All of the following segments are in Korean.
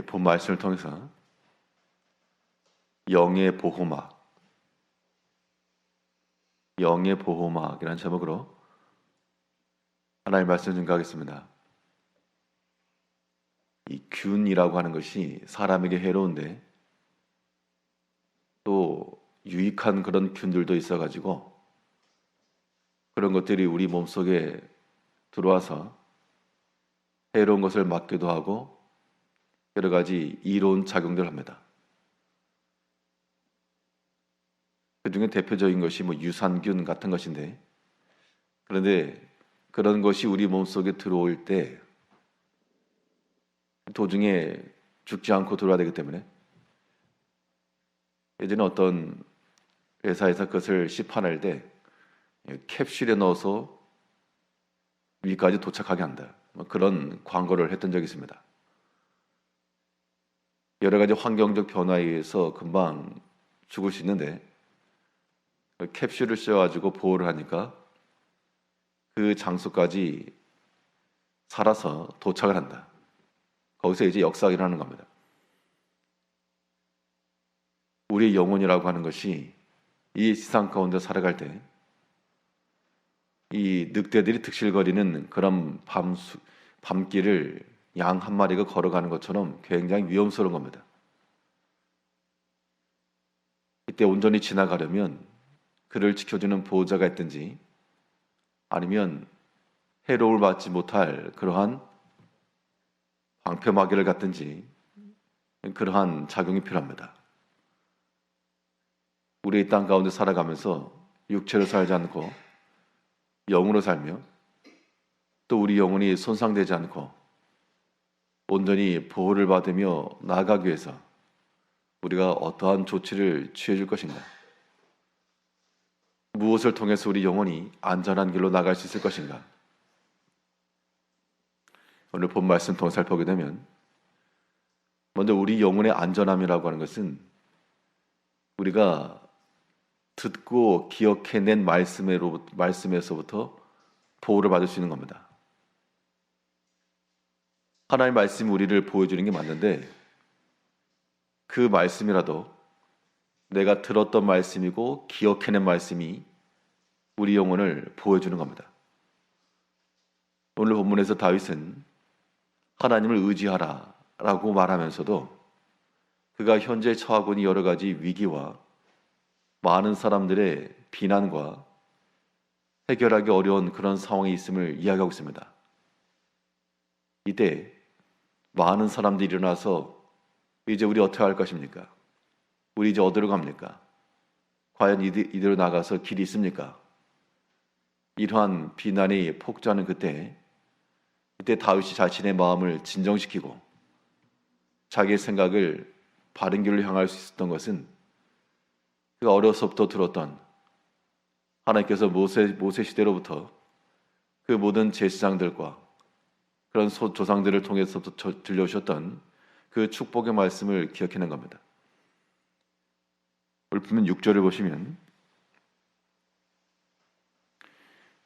본 말씀을 통해서 영의 보호막, 영의 보호막이라는 제목으로 하나님의 말씀을 증거하겠습니다. 이 균이라고 하는 것이 사람에게 해로운데 또 유익한 그런 균들도 있어가지고 그런 것들이 우리 몸속에 들어와서 해로운 것을 막기도 하고 여러 가지 이로운 작용들을 합니다. 그 중에 대표적인 것이 유산균 같은 것인데, 그런데 그런 것이 우리 몸속에 들어올 때 도중에 죽지 않고 들어와야 되기 때문에 예전에 어떤 회사에서 그것을 시판할 때 캡슐에 넣어서 위까지 도착하게 한다, 그런 광고를 했던 적이 있습니다. 여러 가지 환경적 변화에 의해서 금방 죽을 수 있는데 캡슐을 씌워가지고 보호를 하니까 그 장소까지 살아서 도착을 한다. 거기서 이제 역사가 일어나는 겁니다. 우리의 영혼이라고 하는 것이 이 세상 가운데 살아갈 때 이 늑대들이 득실거리는 그런 밤길을 양 한 마리가 걸어가는 것처럼 굉장히 위험스러운 겁니다. 이때 온전히 지나가려면 그를 지켜주는 보호자가 있든지 아니면 해로움을 받지 못할 그러한 방패막이를 갖든지 그러한 작용이 필요합니다. 우리 이 땅 가운데 살아가면서 육체로 살지 않고 영으로 살며 또 우리 영혼이 손상되지 않고 온전히 보호를 받으며 나아가기 위해서 우리가 어떠한 조치를 취해 줄 것인가? 무엇을 통해서 우리 영혼이 안전한 길로 나갈 수 있을 것인가? 오늘 본 말씀 통해 살펴보게 되면 먼저 우리 영혼의 안전함이라고 하는 것은 우리가 듣고 기억해낸 말씀에서부터 보호를 받을 수 있는 겁니다. 하나님의 말씀이 우리를 보여주는 게 맞는데 그 말씀이라도 내가 들었던 말씀이고 기억해낸 말씀이 우리 영혼을 보여주는 겁니다. 오늘 본문에서 다윗은 하나님을 의지하라 라고 말하면서도 그가 현재 처하고 있는 여러 가지 위기와 많은 사람들의 비난과 해결하기 어려운 그런 상황이 있음을 이야기하고 있습니다. 이때 많은 사람들이 일어나서 이제 우리 어떻게 할 것입니까? 우리 이제 어디로 갑니까? 과연 이대로 나가서 길이 있습니까? 이러한 비난이 폭주하는 그때 다윗이 자신의 마음을 진정시키고 자기의 생각을 바른 길로 향할 수 있었던 것은 그가 어려서부터 들었던 하나님께서 모세 시대로부터 그 모든 제사장들과 그런 조상들을 통해서부터 들려오셨던 그 축복의 말씀을 기억해낸 겁니다. 오늘 보면 6절을 보시면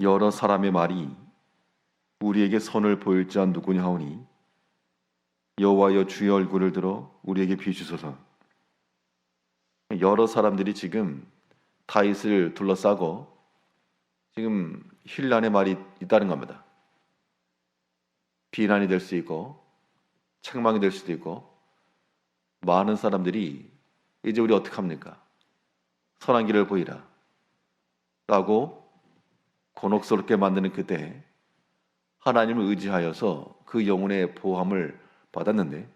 여러 사람의 말이 우리에게 선을 보일 자 누구냐 하오니 여호와여 주의 얼굴을 들어 우리에게 비추소서. 여러 사람들이 지금 다윗을 둘러싸고 지금 힐난의 말이 있다는 겁니다. 비난이 될 수 있고 책망이 될 수도 있고 많은 사람들이 이제 우리 어떻게 합니까? 선한 길을 보이라 라고 곤혹스럽게 만드는 그때 하나님을 의지하여서 그 영혼의 보호함을 받았는데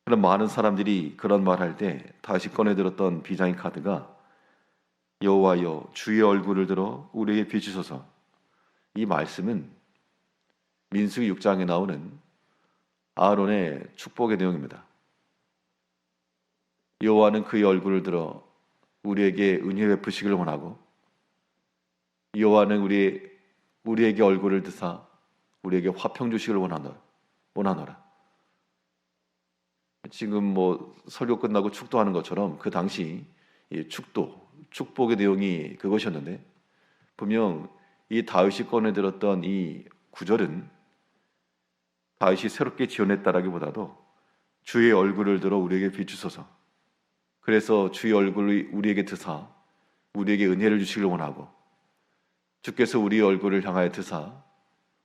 그런 많은 사람들이 그런 말할 때 다시 꺼내들었던 비장의 카드가 여호와여 주의 얼굴을 들어 우리에게 비추소서. 이 말씀은 민수기 6장에 나오는 아론의 축복의 내용입니다. 여호와는 그의 얼굴을 들어 우리에게 은혜 베푸시기를 원하고 여호와는 우리에게 얼굴을 드사 우리에게 화평 주시기를 원하노라. 지금 설교 끝나고 축도하는 것처럼 그 당시 이 축복의 내용이 그것이었는데 분명 이 다윗이 꺼내들었던 이 구절은 다윗이 새롭게 지어냈다라기보다도 주의 얼굴을 들어 우리에게 비추소서. 그래서 주의 얼굴을 우리에게 드사 우리에게 은혜를 주시길 원하고, 주께서 우리의 얼굴을 향하여 드사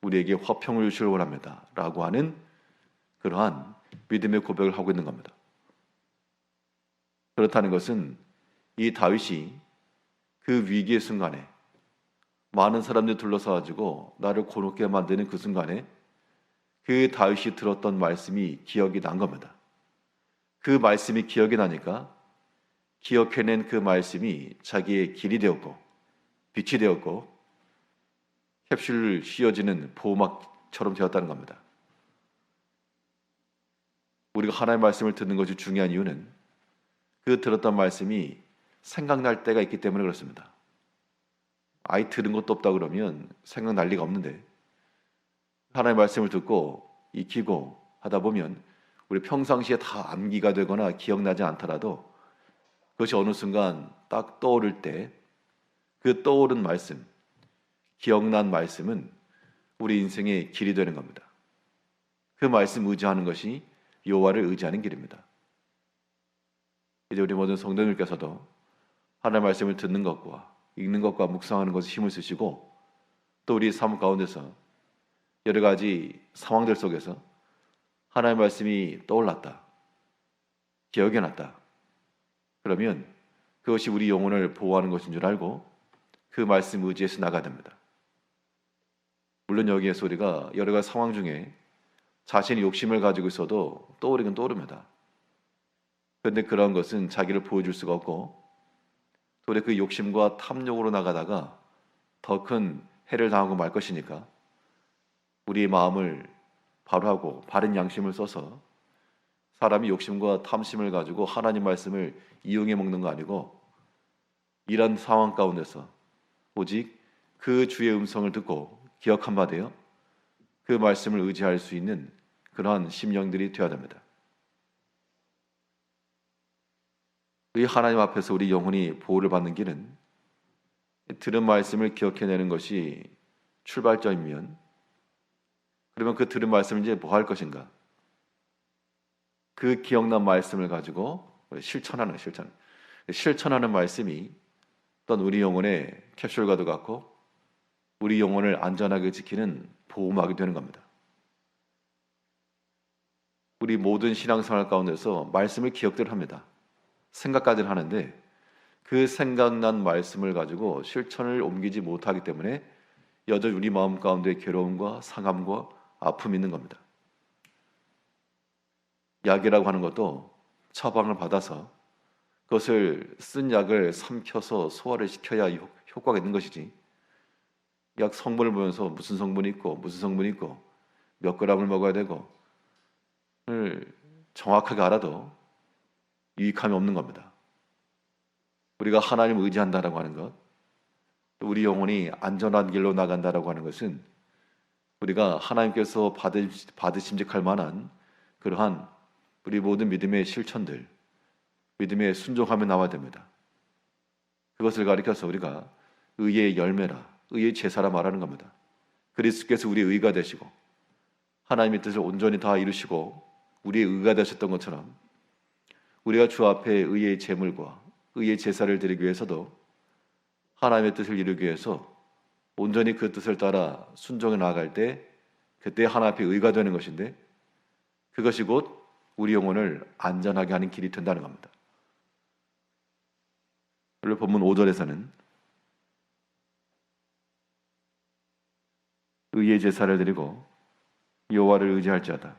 우리에게 화평을 주시길 원합니다 라고 하는 그러한 믿음의 고백을 하고 있는 겁니다. 그렇다는 것은 이 다윗이 그 위기의 순간에, 많은 사람들이 둘러싸가지고 나를 곤혹게 만드는 그 순간에 그 다윗이 들었던 말씀이 기억이 난 겁니다. 그 말씀이 기억이 나니까 기억해낸 그 말씀이 자기의 길이 되었고 빛이 되었고 캡슐 씌워지는 보호막처럼 되었다는 겁니다. 우리가 하나님의 말씀을 듣는 것이 중요한 이유는 그 들었던 말씀이 생각날 때가 있기 때문에 그렇습니다. 아예 들은 것도 없다 그러면 생각날 리가 없는데, 하나님의 말씀을 듣고 익히고 하다 보면 우리 평상시에 다 암기가 되거나 기억나지 않더라도 그것이 어느 순간 딱 떠오를 때 그 떠오른 말씀, 기억난 말씀은 우리 인생의 길이 되는 겁니다. 그 말씀 의지하는 것이 여호와를 의지하는 길입니다. 이제 우리 모든 성도님께서도 하나님의 말씀을 듣는 것과 읽는 것과 묵상하는 것에 힘을 쓰시고, 또 우리 삶 가운데서 여러 가지 상황들 속에서 하나님의 말씀이 떠올랐다, 기억이 났다, 그러면 그것이 우리 영혼을 보호하는 것인 줄 알고 그 말씀 의지해서 나가야 됩니다. 물론 여기에서 우리가 여러 가지 상황 중에 자신이 욕심을 가지고 있어도 떠오르긴 떠오릅니다. 그런데 그런 것은 자기를 보여줄 수가 없고, 또 그 욕심과 탐욕으로 나가다가 더 큰 해를 당하고 말 것이니까 우리의 마음을 바로 하고 바른 양심을 써서, 사람이 욕심과 탐심을 가지고 하나님 말씀을 이용해 먹는 거 아니고, 이런 상황 가운데서 오직 그 주의 음성을 듣고 기억한 바 되어 그 말씀을 의지할 수 있는 그러한 심령들이 되어야 됩니다. 이 하나님 앞에서 우리 영혼이 보호를 받는 길은 들은 말씀을 기억해내는 것이 출발점이면, 그러면 그 들은 말씀을 이제 뭐 할 것인가? 그 기억난 말씀을 가지고 실천하는 말씀이 어떤 우리 영혼의 캡슐과도 같고 우리 영혼을 안전하게 지키는 보호막이 되는 겁니다. 우리 모든 신앙생활 가운데서 말씀을 기억들 합니다. 생각까지는 하는데 그 생각난 말씀을 가지고 실천을 옮기지 못하기 때문에 여전히 우리 마음 가운데 괴로움과 상함과 아픔이 있는 겁니다. 약이라고 하는 것도 처방을 받아서 그것을 쓴 약을 삼켜서 소화를 시켜야 효과가 있는 것이지, 약 성분을 보면서 무슨 성분이 있고 무슨 성분이 있고 몇 그램을 먹어야 되고 정확하게 알아도 유익함이 없는 겁니다. 우리가 하나님을 의지한다라고 하는 것, 또 우리 영혼이 안전한 길로 나간다라고 하는 것은 우리가 하나님께서 받으심직할 만한 그러한 우리 모든 믿음의 실천들, 믿음의 순종함이 나와야 됩니다. 그것을 가리켜서 우리가 의의 열매라, 의의 제사라 말하는 겁니다. 그리스도께서 우리의 의가 되시고 하나님의 뜻을 온전히 다 이루시고 우리의 의가 되셨던 것처럼, 우리가 주 앞에 의의 제물과 의의 제사를 드리기 위해서도 하나님의 뜻을 이루기 위해서 온전히 그 뜻을 따라 순종해 나아갈 때, 그때 하나님 앞에 의가 되는 것인데, 그것이 곧 우리 영혼을 안전하게 하는 길이 된다는 겁니다. 오늘 본문 5절에서는 의의 제사를 드리고 여호와를 의지할지어다,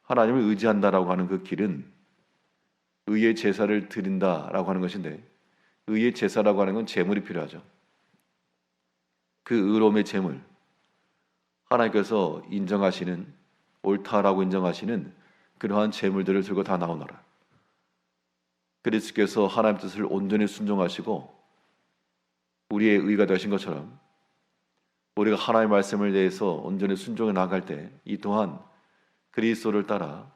하나님을 의지한다라고 하는 그 길은 의의 제사를 드린다라고 하는 것인데, 의의 제사라고 하는 건 제물이 필요하죠. 그 의로움의 제물, 하나님께서 인정하시는, 옳다라고 인정하시는 그러한 제물들을 들고 다 나오너라. 그리스도께서 하나님 뜻을 온전히 순종하시고 우리의 의가 되신 것처럼, 우리가 하나님의 말씀을 대해서 온전히 순종해 나갈 때 이 또한 그리스도를 따라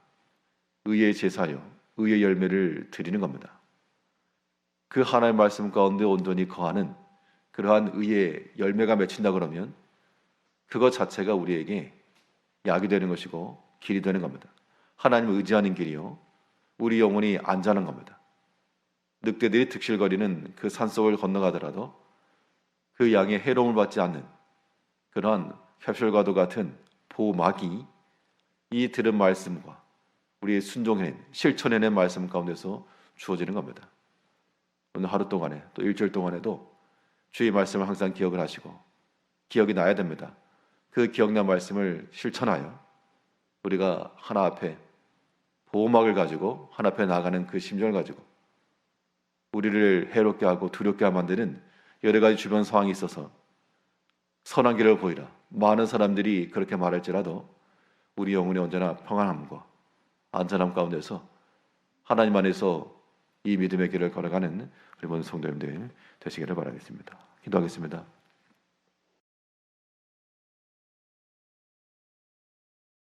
의의 제사요, 의의 열매를 드리는 겁니다. 그 하나님의 말씀 가운데 온전히 거하는 그러한 의의 열매가 맺힌다 그러면 그것 자체가 우리에게 약이 되는 것이고 길이 되는 겁니다. 하나님을 의지하는 길이요, 우리 영혼이 안전한 겁니다. 늑대들이 득실거리는 그 산속을 건너가더라도 그 양의 해로움을 받지 않는 그러한 캡슐과도 같은 보호막이 이 들은 말씀과 우리의 순종해낸, 실천해낸 말씀 가운데서 주어지는 겁니다. 오늘 하루 동안에 또 일주일 동안에도 주의 말씀을 항상 기억을 하시고 기억이 나야 됩니다. 그 기억난 말씀을 실천하여 우리가 하나 앞에 보호막을 가지고 하나 앞에 나가는 그 심정을 가지고 우리를 해롭게 하고 두렵게 만드는 여러 가지 주변 상황이 있어서 선한 길을 보이라 많은 사람들이 그렇게 말할지라도 우리 영혼이 언제나 평안함과 안전함 가운데서 하나님 안에서 이 믿음의 길을 걸어가는 우리 모든 성도님들 되시기를 바라겠습니다. 기도하겠습니다.